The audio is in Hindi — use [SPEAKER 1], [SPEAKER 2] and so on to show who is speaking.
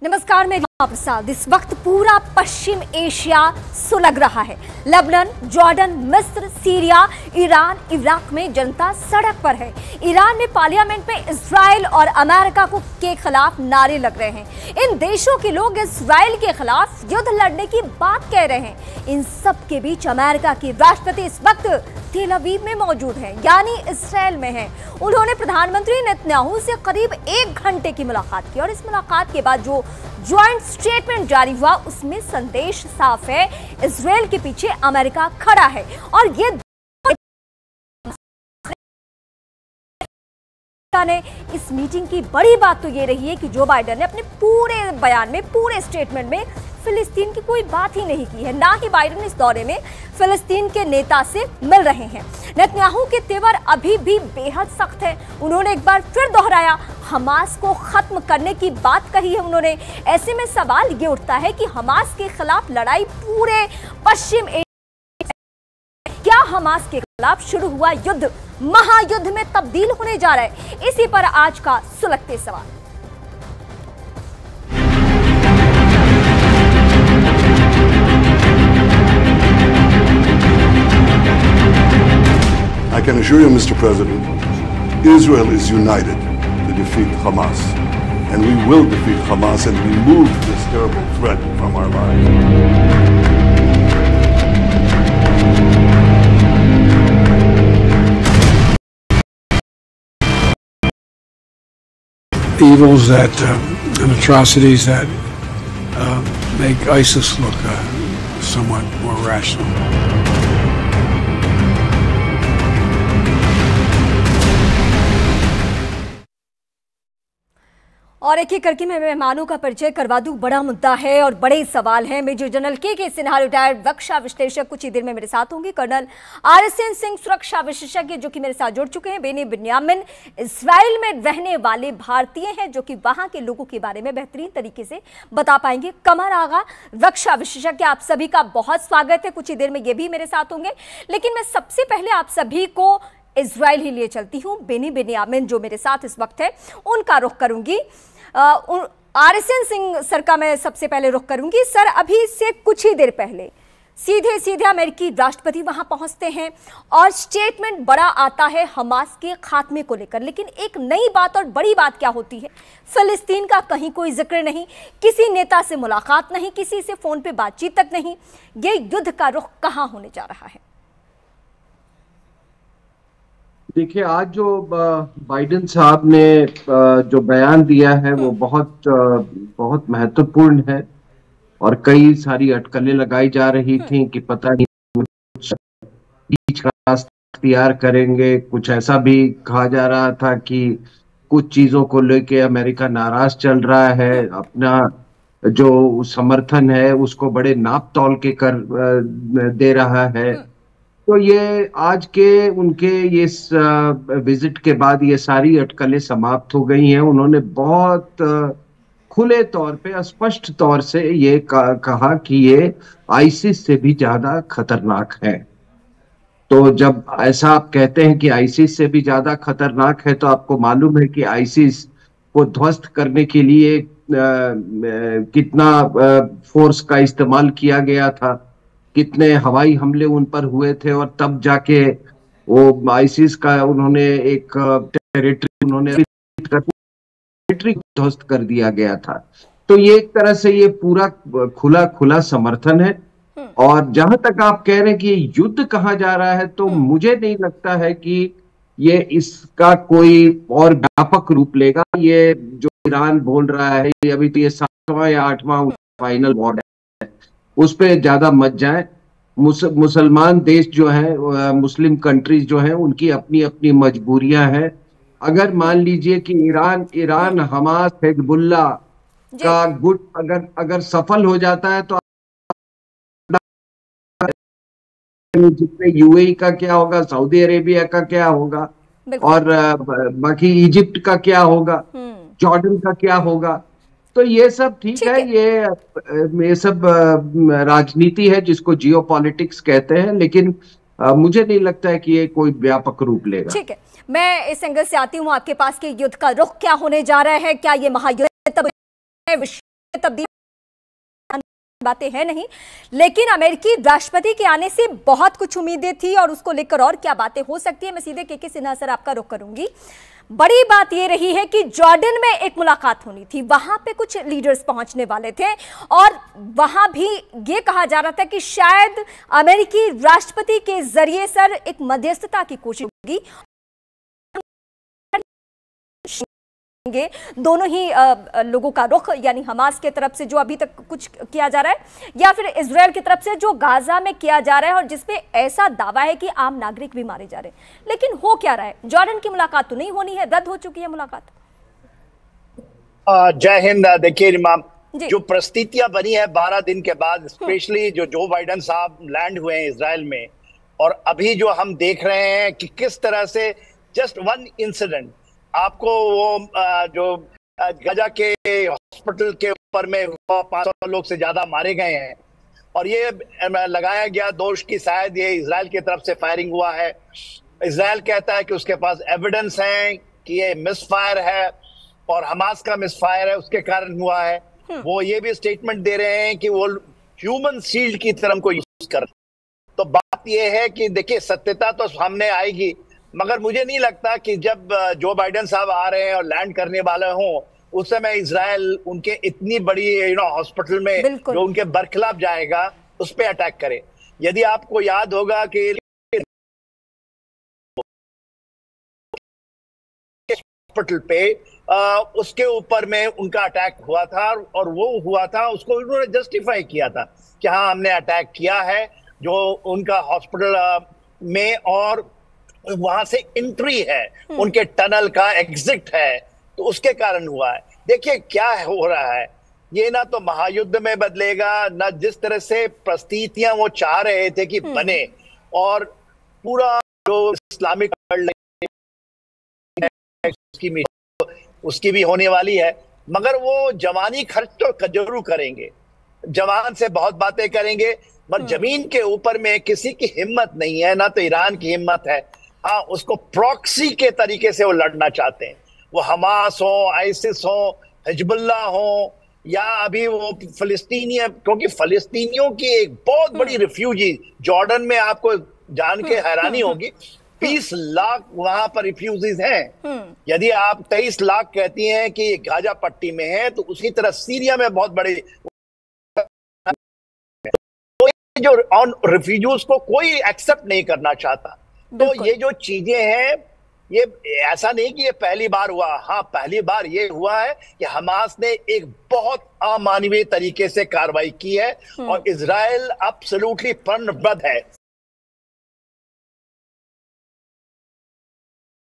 [SPEAKER 1] नमस्कार, मैं प्रसाद। इस वक्त पूरा पश्चिम एशिया सुलग रहा है। लेबनान, जॉर्डन, मिस्र, सीरिया, ईरान, इराक में जनता सड़क पर है। ईरान में पार्लियामेंट में इजराइल और अमेरिका के खिलाफ नारे लग रहे हैं। इन देशों के लोग इजराइल के खिलाफ युद्ध लड़ने की बात कह रहे हैं। इन सब के बीच अमेरिका के राष्ट्रपति इस वक्त तेल अवीव में मौजूद हैं, यानी इस्राएल में हैं। उन्होंने प्रधानमंत्री नेतन्याहू से करीब 1 घंटे की मुलाकात की और इस मुलाकात के बाद जो ज्वाइंट स्टेटमेंट जारी हुआ उसमें संदेश साफ है, इस्राएल के पीछे अमेरिका खड़ा है। और ये ने इस मीटिंग की बड़ी बात तो ये रही है कि जो बाइडेन ने अपने पूरे बयान में, पूरे स्टेटमेंट में फिलिस्तीन की कोई बात ही नहीं की है। ना ही बाइडेन इस दौरे में फिलिस्तीन के नेता से मिल रहे हैं। नेतन्याहू के तेवर अभी भी बेहद सख्त है। उन्होंने एक बार फिर दोहराया, हमास को खत्म करने की बात कही है उन्होंने। ऐसे में सवाल ये उठता है कि हमास के खिलाफ लड़ाई पूरे पश्चिम एशिया, क्या हमास के खिलाफ शुरू हुआ युद्ध महायुद्ध में तब्दील होने जा रहा है? इसी पर आज का सुलगते सवाल।
[SPEAKER 2] I can assure you, Mr. President, Israel is united to defeat Hamas, and we will defeat Hamas and remove this terrible threat from our lives.
[SPEAKER 3] Evils and atrocities that make ISIS look somewhat more rational.
[SPEAKER 1] और एक एक करके मैं मेहमानों का परिचय करवा दूं। बड़ा मुद्दा है और बड़े सवाल हैं। मेजर जनरल के सिन्हा रिटायर्ड रक्षा विश्लेषक कुछ ही देर में मेरे साथ होंगे। कर्नल RSN सिंह सुरक्षा विशेषज्ञ जो कि मेरे साथ जुड़ चुके हैं। बेनी बिन्यामिन इस्राइल में रहने वाले भारतीय हैं जो कि वहां के लोगों के बारे में बेहतरीन तरीके से बता पाएंगे। कमर आगा रक्षा विशेषज्ञ, आप सभी का बहुत स्वागत है। कुछ ही देर में ये भी मेरे साथ होंगे। लेकिन मैं सबसे पहले आप सभी को इजराइल ही लिए चलती हूँ। बेनी बिन्यामिन जो मेरे साथ इस वक्त है उनका रुख करूंगी। RSN सिंह सर का मैं सबसे पहले रुख करूंगी। सर, अभी से कुछ ही देर पहले सीधे अमेरिकी राष्ट्रपति वहां पहुंचते हैं और स्टेटमेंट बड़ा आता है हमास के खात्मे को लेकर। लेकिन एक नई बात और बड़ी बात क्या होती है? फिलिस्तीन का कहीं कोई जिक्र नहीं, किसी नेता से मुलाकात नहीं, किसी से फोन पे बातचीत तक नहीं। ये युद्ध का रुख कहां होने जा रहा है?
[SPEAKER 4] देखिए, आज जो बाइडेन साहब ने जो बयान दिया है वो बहुत महत्वपूर्ण है और कई सारी अटकलें लगाई जा रही थी कि पता नहीं कुछ बीच का रास्ता इख्तियार करेंगे। कुछ ऐसा भी कहा जा रहा था कि कुछ चीजों को लेके अमेरिका नाराज चल रहा है, अपना जो समर्थन है उसको बड़े नाप तौल के कर दे रहा है। तो ये आज के उनके ये विजिट के बाद ये सारी अटकलें समाप्त हो गई हैं। उन्होंने बहुत खुले तौर पे, स्पष्ट तौर से ये कहा कि ये आईसिस से भी ज्यादा खतरनाक है। तो जब ऐसा आप कहते हैं कि आईसिस से भी ज्यादा खतरनाक है तो आपको मालूम है कि आईसिस को ध्वस्त करने के लिए कितना फोर्स का इस्तेमाल किया गया था, कितने हवाई हमले उन पर हुए थे और तब जाके वो आईसिस का उन्होंने एक टेरिटरी ध्वस्त कर दिया गया था। तो ये एक तरह से ये पूरा खुला समर्थन है। और जहां तक आप कह रहे हैं कि ये युद्ध कहाँ जा रहा है, तो मुझे नहीं लगता है कि ये इसका कोई और व्यापक रूप लेगा। ये जो ईरान बोल रहा है, अभी तो ये 7वां या 8वां फाइनल वॉर है, उस पे ज्यादा मत जाए। मुसलमान देश जो है, मुस्लिम कंट्रीज जो है, उनकी अपनी अपनी मजबूरियां हैं। अगर मान लीजिए कि ईरान हमास हिजबुल्लाह का गुट अगर सफल हो जाता है तो जिसमें UAE का क्या होगा, सऊदी अरेबिया का क्या होगा और बाकी इजिप्ट का क्या होगा, जॉर्डन का क्या होगा। तो ये सब ठीक है, ये सब राजनीति है जिसको जियोपॉलिटिक्स कहते हैं, लेकिन मुझे नहीं लगता है कि ये कोई व्यापक रूप लेगा।
[SPEAKER 1] ठीक है, मैं इस एंगल से आती हूँ आपके पास कि युद्ध का रुख क्या होने जा रहा है, क्या ये महायुद्ध तब्दील बातें हैं नहीं, लेकिन अमेरिकी राष्ट्रपति के आने से बहुत कुछ उम्मीदें थी और उसको लेकर और क्या बातें हो सकती है, मैं सीधे के सिन्हा सर आपका रुख करूंगी। बड़ी बात यह रही है कि जॉर्डन में एक मुलाकात होनी थी, वहां पे कुछ लीडर्स पहुंचने वाले थे और वहां भी ये कहा जा रहा था कि शायद अमेरिकी राष्ट्रपति के जरिए सर एक मध्यस्थता की कोशिश होगी, दोनों ही लोगों का रुख, यानी हमास के तरफ से जो अभी तक कुछ किया जा रहा है या फिर इजराइल की तरफ से जो गाजा में किया जा रहा है और जिसपे ऐसा दावा है कि आम नागरिक भी मारे जा रहे हैं। लेकिन हो क्या रहा है, जॉर्डन की मुलाकात तो नहीं होनी है, रद्द हो चुकी है मुलाकात।
[SPEAKER 5] जय हिंद। देखिए इमाम, जो परिस्थितियां बनी है 12 दिन के बाद, स्पेशली जो बाइडन साहब लैंड हुए हैं इजराइल में, और अभी जो हम देख रहे हैं कि किस तरह से जस्ट वन इंसिडेंट आपको वो जो गजा के हॉस्पिटल के ऊपर में 500 लोग से ज्यादा मारे गए हैं और ये लगाया गया दोष कि शायद ये इजराइल की तरफ से फायरिंग हुआ है। इजराइल कहता है कि उसके पास एविडेंस है कि ये मिसफायर है और हमास का मिसफायर है, उसके कारण हुआ है। वो ये भी स्टेटमेंट दे रहे हैं कि वो ह्यूमन शील्ड की तरह को यूज कर। तो बात ये है कि देखिए सत्यता तो सामने आएगी, मगर मुझे नहीं लगता कि जब जो बाइडन साहब आ रहे हैं और लैंड करने वाले हों उस समय इजराइल उनके इतनी बड़ी हॉस्पिटल में जो उनके बरखिलाफ जाएगा उस पर अटैक करे। यदि आपको याद होगा कि हॉस्पिटल पे उसके ऊपर में उनका अटैक हुआ था और वो हुआ था, उसको उन्होंने जस्टिफाई किया था कि हाँ हमने अटैक किया है जो उनका हॉस्पिटल में, और वहां से एंट्री है, उनके टनल का एग्जिट है, तो उसके कारण हुआ है। देखिए क्या हो रहा है, ये ना तो महायुद्ध में बदलेगा, ना जिस तरह से परिस्थितियां वो चाह रहे थे कि बने, और पूरा जो इस्लामिक उसकी भी होने वाली है, मगर वो जवानी खर्च तो जरूर करेंगे, जवान से बहुत बातें करेंगे, पर जमीन के ऊपर में किसी की हिम्मत नहीं है, ना तो ईरान की हिम्मत है। हाँ, उसको प्रॉक्सी के तरीके से वो लड़ना चाहते हैं, वो हमास हो, आईसिस हो, हिजबुल्लाह हो, या अभी वो फिलिस्तीनी, क्योंकि फिलिस्तीनियों की एक बहुत बड़ी रिफ्यूजी जॉर्डन में, आपको जान के हैरानी होगी 20 लाख वहां पर रिफ्यूजीज हैं। यदि आप 23 लाख कहती हैं कि गाजा पट्टी में है, तो उसी तरह सीरिया में बहुत बड़े, तो जो ऑन रिफ्यूजीज को कोई एक्सेप्ट नहीं करना चाहता। तो ये जो चीजें हैं, ये ऐसा नहीं कि ये पहली बार हुआ। हाँ, पहली बार ये हुआ है कि हमास ने एक बहुत अमानवीय तरीके से कार्रवाई की है और इजराइल एब्सोल्युटली प्रणबद्ध है